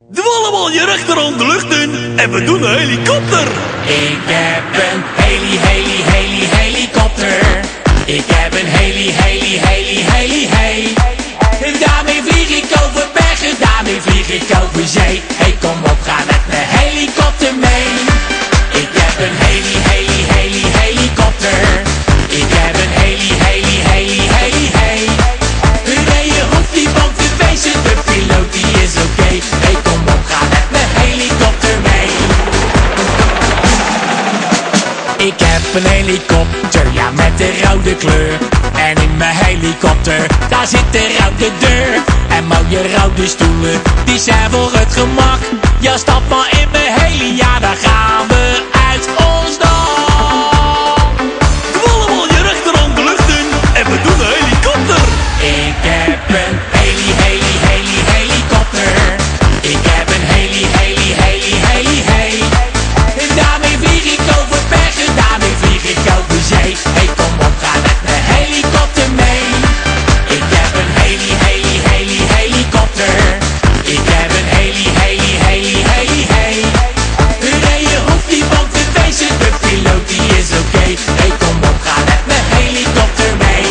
Doe allemaal je rechterhand de lucht in en we doen een helikopter. Ik heb een helikopter. Ik heb een heli. En daarmee vlieg ik over bergen, daarmee vlieg ik over zee. Hey, kom op, ga met mijn helikopter mee. Ik heb een helikopter. Ik heb een heli. Nee, je hoeft niet bang te wezen, de piloot die is oké. Hey, kom op, ga met mijn helikopter mee. Ik heb een helikopter, ja, met de rode kleur. En in mijn helikopter, daar zit de rode deur. En mooie rode stoelen, die zijn voor het gemak. Ja, stap maar in mijn heli, ja, daar gaan we uit ons dak. Doe allemaal je rechterhand de lucht in en we doen een helikopter. Ik heb een helikopter. Ik heb een heli. En daarmee vlieg ik over bergen, daarmee vlieg ik over zee. Hey, kom op, ga met mijn helikopter mee. Ik heb een helikopter. Ik heb een heli. Nee, je hoeft niet bang te wezen, de piloot die is oké. Hey, kom op, ga met mijn helikopter mee.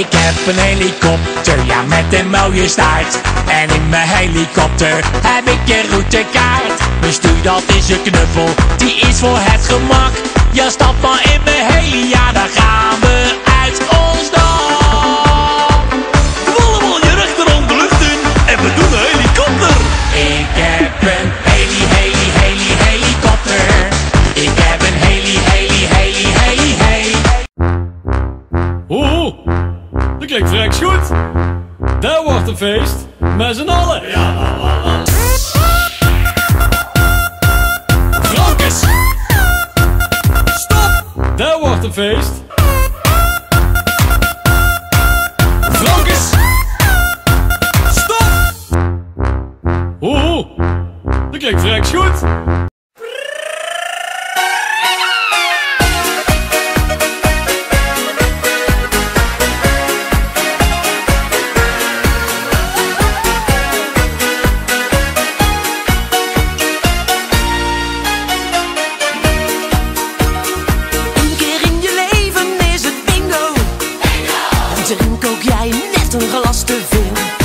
Ik heb een helikopter, ja, met een mooie staart. En in mijn helikopter heb ik een routekaart. Mijn stuur, dat is een knuffel, die is voor het gemak. Ja, stap maar in mijn heli, ja, daar gaan we uit ons dak. Doe allemaal je rechterhand de lucht in en we doen een helikopter. Ik heb een helikopter. Ik heb een heli. Oeh, dat klinkt vrek goed. Dat wordt een feest, met z'n allen. Frankes! Stop! Dat wordt een feest. Frankes! Stop! Oeh, dat klinkt vrek goed. Drink ook jij net een glas te veel.